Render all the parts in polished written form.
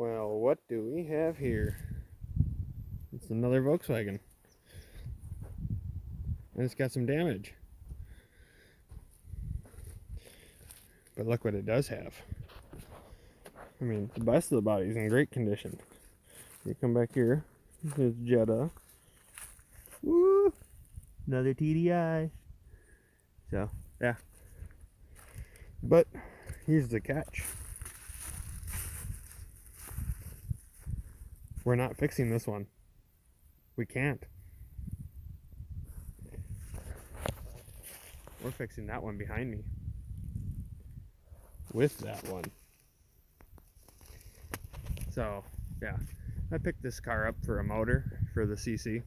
Well, what do we have here? It's another Volkswagen. And it's got some damage. But look what it does have. I mean, the best of the body is in great condition. You come back here, there's Jetta. Woo! Another TDI. So, yeah. But, here's the catch. We're not fixing this one. We can't. We're fixing that one behind me. With that one. So, yeah. I picked this car up for a motor for the CC.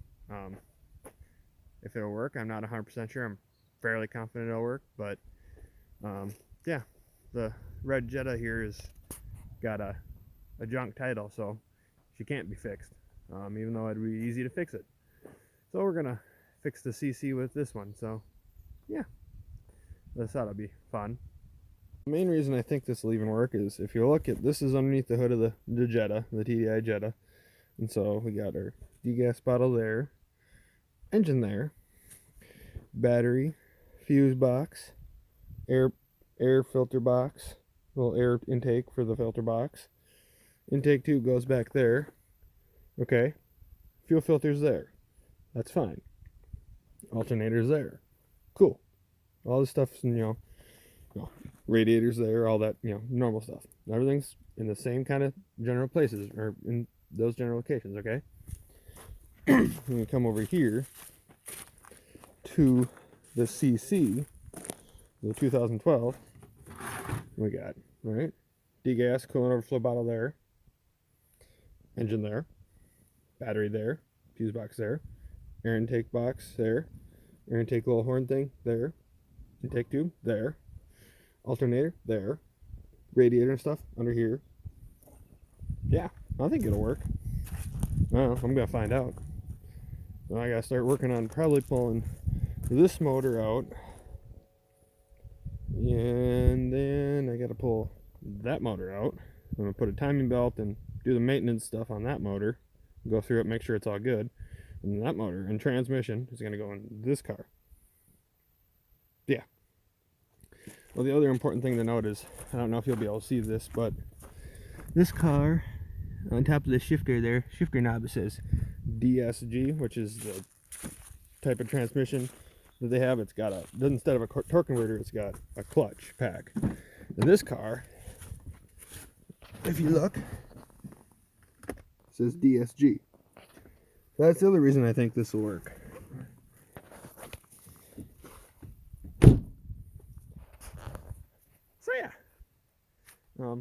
If it'll work, I'm not 100% sure. I'm fairly confident it'll work, but yeah, the red Jetta here has got a junk title, so she can't be fixed, even though it'd be easy to fix it. So we're gonna fix the CC with this one. So yeah, this ought to be fun. The main reason I think this will even work is if you look at this is underneath the hood of the Jetta, the TDI Jetta. And so we got our degas bottle there, engine there, battery, fuse box, air filter box, little air intake for the filter box. Intake tube goes back there. Okay, fuel filter's there. That's fine. Alternator's there. Cool. All this stuff's radiators there, all that, normal stuff. Everything's in the same kind of general places, or in those general locations, okay? When we come over here to the CC, the 2012, we got, right? Degas, coolant overflow bottle there, engine there, battery there, fuse box there, air intake box there, air intake little horn thing there, intake tube there, alternator there, radiator and stuff under here. Yeah, I think it'll work. I don't know, I'm gonna find out. Now I gotta start working on probably pulling this motor out, and then I gotta pull that motor out. I'm gonna put a timing belt and do the maintenance stuff on that motor, go through it, make sure it's all good, and that motor and transmission is gonna go in this car. Yeah. Well, the other important thing to note is, I don't know if you'll be able to see this, but this car, on top of the shifter there, shifter knob, it says DSG, which is the type of transmission that they have. It's got instead of a torque converter, it's got a clutch pack. In this car, if you look, it says DSG. That's the other reason I think this will work. So yeah,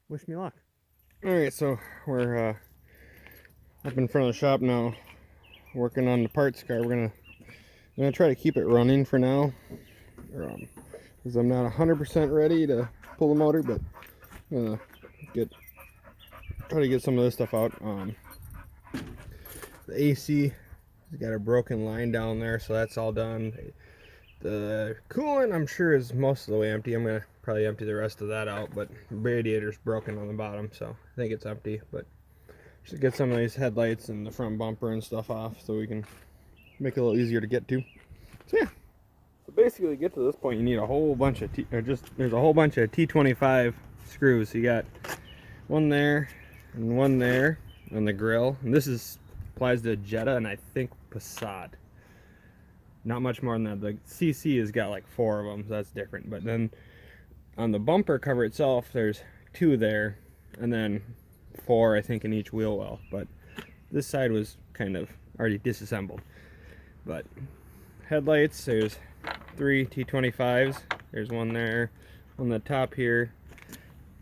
wish me luck. Alright, so we're up in front of the shop now, working on the parts car. I'm gonna try to keep it running for now, because I'm not 100% ready to pull the motor, but I'm gonna try to get some of this stuff out. The AC has got a broken line down there, so that's all done. The coolant, I'm sure, is most of the way empty. I'm gonna probably empty the rest of that out, but the radiator's broken on the bottom, so I think it's empty. But just get some of these headlights and the front bumper and stuff off so we can make it a little easier to get to. So yeah, so basically, to get to this point, you need a whole bunch of there's a whole bunch of T25 screws. So you got one there and one there on the grill, and this applies to Jetta and I think Passat. Not much more than that. The CC has got like 4 of them, so that's different. But then on the bumper cover itself, there's 2 there, and then 4, I think, in each wheel well. But this side was kind of already disassembled. But headlights, there's 3 T25s. There's one there on the top here,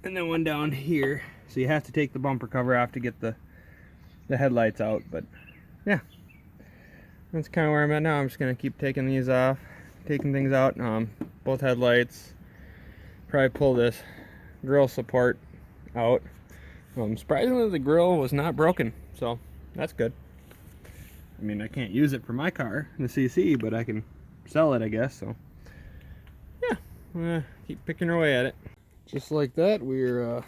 and then one down here. So you have to take the bumper cover off to get the headlights out. But yeah, that's kind of where I'm at now. I'm just gonna keep taking these off, taking things out. Both headlights. Probably pull this grill support out. Surprisingly, the grill was not broken, so that's good. I mean, I can't use it for my car, the CC, but I can sell it, I guess. So yeah, I'm gonna keep picking our way at it. Just like that, we're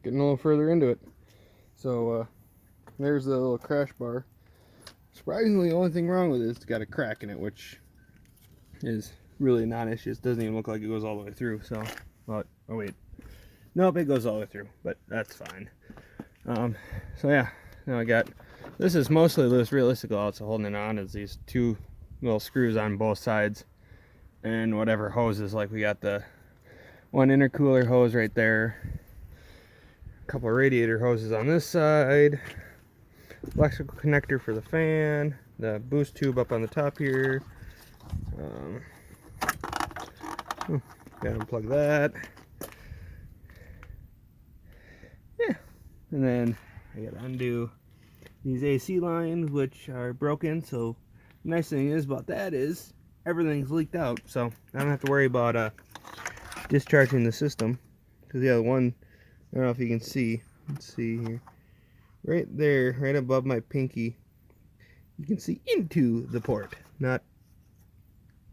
getting a little further into it. So there's the little crash bar. Surprisingly, the only thing wrong with it is it's got a crack in it, which is really not an issue. It doesn't even look like it goes all the way through. So, but oh wait, nope, it goes all the way through, but that's fine. So yeah, now I got, this is mostly loose. Realistically, all it's holding it on is these two little screws on both sides, and whatever hoses. Like we got the one intercooler hose right there, a couple of radiator hoses on this side, electrical connector for the fan, the boost tube up on the top here. Gotta unplug that. Yeah, and then I gotta undo these AC lines, which are broken. So the nice thing is about that is everything's leaked out, so I don't have to worry about discharging the system. Because yeah, the one, I don't know if you can see, let's see here, right there, right above my pinky, you can see into the port. Not,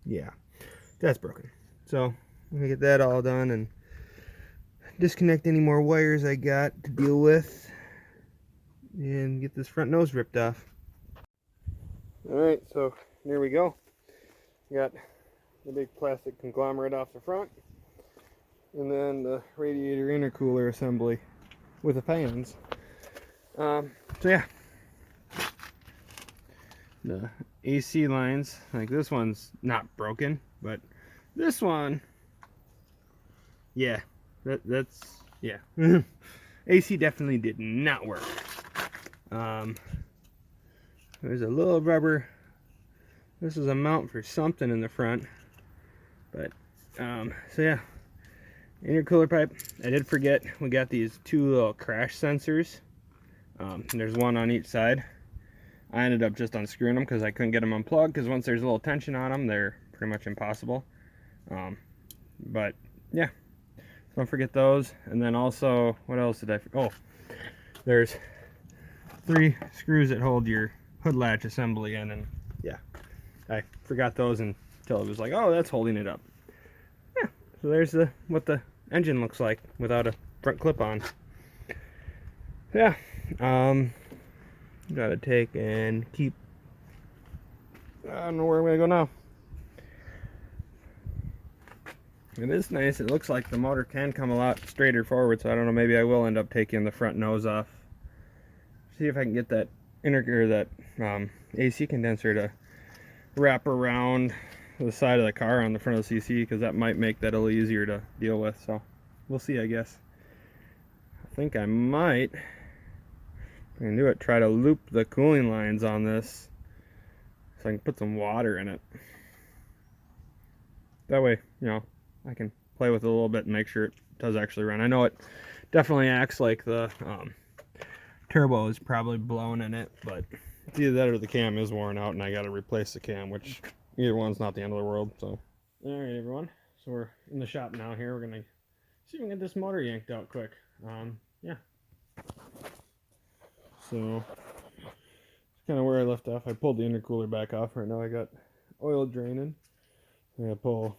yeah, that's broken. So I'm gonna get that all done and disconnect any more wires I got to deal with and get this front nose ripped off. Alright, so there we go. Got the big plastic conglomerate off the front, and then the radiator intercooler assembly with the fans. So yeah, the AC lines, like this one's not broken, but this one, yeah, that's yeah. AC definitely did not work. There's a little rubber, this is a mount for something in the front, but so yeah, intercooler pipe. I did forget, we got these two little crash sensors. There's one on each side. I ended up just unscrewing them because I couldn't get them unplugged, because once there's a little tension on them, they're pretty much impossible. But yeah, don't forget those. And then also, what else did I, oh, there's 3 screws that hold your hood latch assembly in, and yeah, I forgot those until it was like, oh, that's holding it up. Yeah, so there's what the engine looks like without a front clip on. Yeah, gotta take and keep, I don't know where I'm gonna go now. It is nice, it looks like the motor can come a lot straighter forward, so I don't know, maybe I will end up taking the front nose off. See if I can get that AC condenser to wrap around the side of the car on the front of the CC, because that might make that a little easier to deal with. So we'll see, I guess. I think I might, if I can do it, try to loop the cooling lines on this so I can put some water in it. That way, you know, I can play with it a little bit and make sure it does actually run. I know it definitely acts like the turbo is probably blown in it, but it's either that or the cam is worn out and I got to replace the cam, which either one's not the end of the world. So all right, everyone, so we're in the shop now here. We're gonna see if we can get this motor yanked out quick. Yeah, so it's kind of where I left off. I pulled the intercooler back off. Right now I got oil draining. I'm gonna pull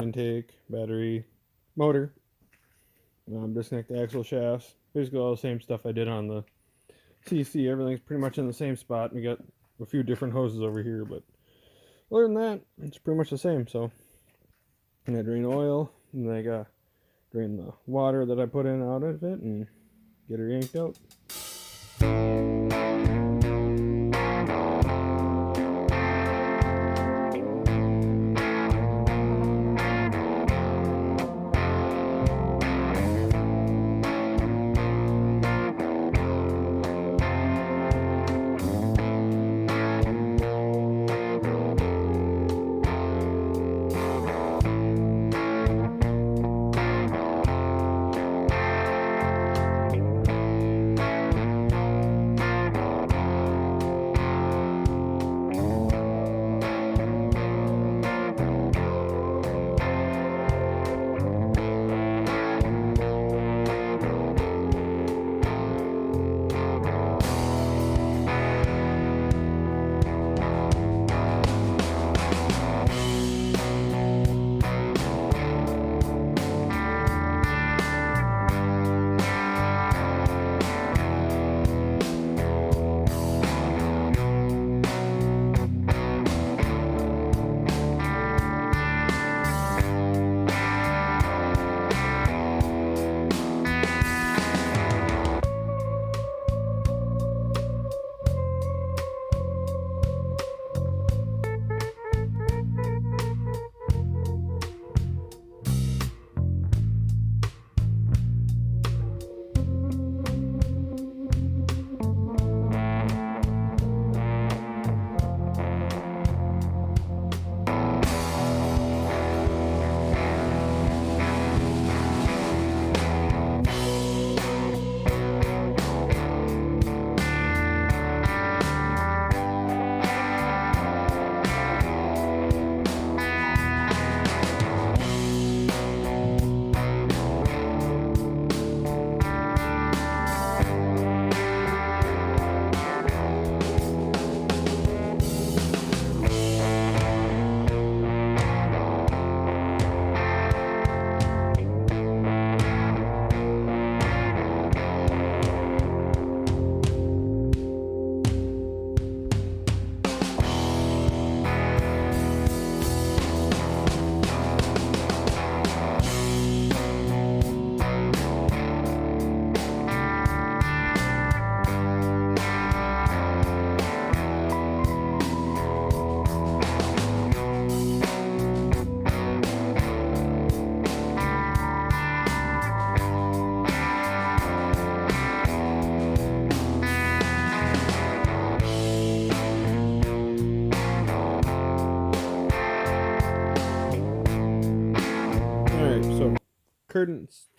intake, battery, motor, disconnect the axle shafts. Basically all the same stuff I did on the CC. Everything's pretty much in the same spot. We got a few different hoses over here, but other than that, it's pretty much the same. So I'm gonna drain oil, and then I gotta drain the water that I put in out of it and get her yanked out.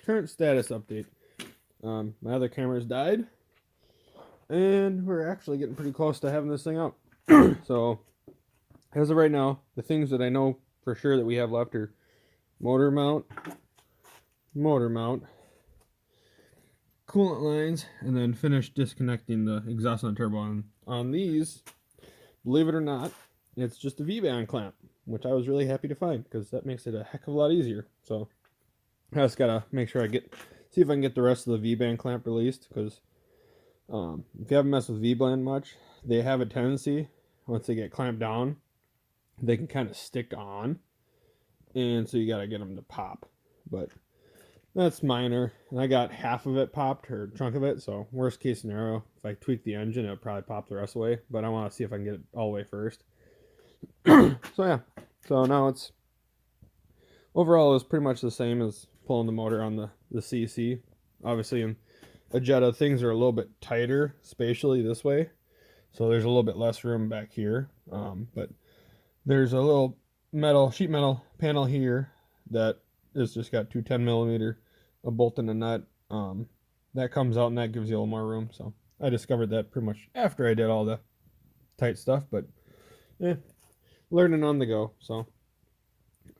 current status update. My other cameras died, and we're actually getting pretty close to having this thing up. So as of right now, the things that I know for sure that we have left are motor mount, coolant lines, and then finish disconnecting the exhaust on turbo. On these, believe it or not, it's just a V-band clamp, which I was really happy to find because that makes it a heck of a lot easier. So I just gotta make sure see if I can get the rest of the V-band clamp released, because if you haven't messed with V-band much, they have a tendency, once they get clamped down, they can kind of stick on, and so you gotta get them to pop. But that's minor, and I got half of it popped, or chunk of it, so worst case scenario, if I tweak the engine, it'll probably pop the rest of the way, but I want to see if I can get it all the way first. So yeah, so now it's overall it's pretty much the same as pulling the motor on the CC. Obviously in a Jetta, things are a little bit tighter spatially this way, so there's a little bit less room back here, but there's a little sheet metal panel here that is just got two 10mm, a bolt and a nut, that comes out, and that gives you a little more room. So I discovered that pretty much after I did all the tight stuff, but yeah, learning on the go. So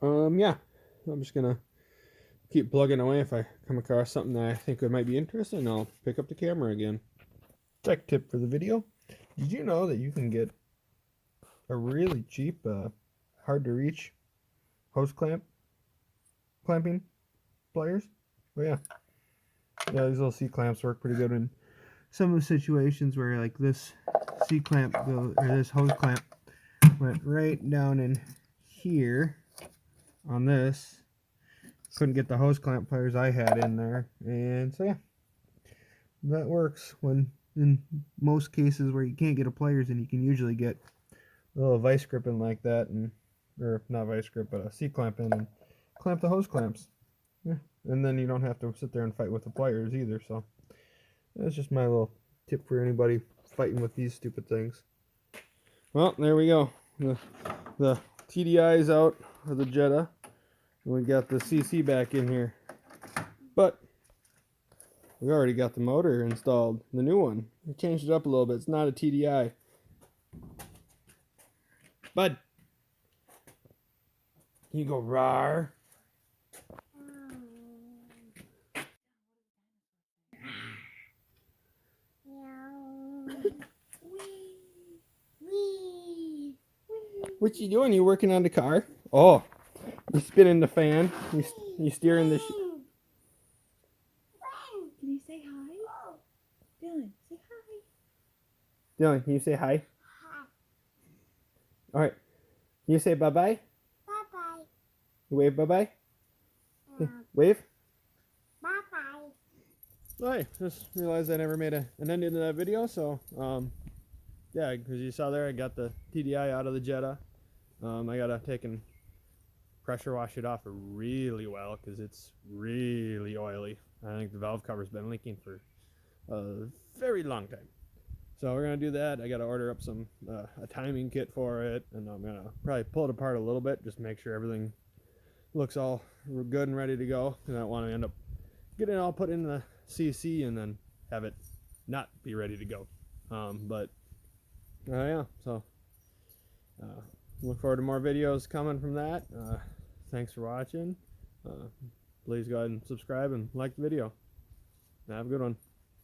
yeah, I'm just gonna keep plugging away. If I come across something that I think might be interesting, I'll pick up the camera again. Tech tip for the video: did you know that you can get a really cheap, hard to reach hose clamping pliers? Oh yeah, these little C clamps work pretty good in some of the situations where like this C clamp or this hose clamp went right down in here on this. Couldn't get the hose clamp pliers I had in there, and so yeah, that works. When in most cases where you can't get a pliers, and you can usually get a little vice grip in like that, or not vice grip, but a C clamp in, and clamp the hose clamps. Yeah, and then you don't have to sit there and fight with the pliers either. So that's just my little tip for anybody fighting with these stupid things. Well, there we go. The TDI is out of the Jetta. We got the CC back in here, but we already got the motor installed, the new one. We changed it up a little bit. It's not a TDI. Bud, can you go rawr? What you doing? You working on the car? Oh, you spinning the fan. You steering the. Can you say hi? Dylan, say hi. Dylan, can you say hi? Hi. All right. Can you say bye bye? Bye bye. You wave bye bye. Wave. Bye bye. All right. Just realized I never made an ending to that video, so yeah, because you saw there, I got the TDI out of the Jetta. I gotta take and pressure wash it off really well because it's really oily. I think the valve cover's been leaking for a very long time. So we're gonna do that. I gotta order up some a timing kit for it, and I'm gonna probably pull it apart a little bit, just make sure everything looks all good and ready to go. And I don't want to end up getting it all put in the CC and then have it not be ready to go. But yeah, so look forward to more videos coming from that. Thanks for watching. Please go ahead and subscribe and like the video. Have a good one.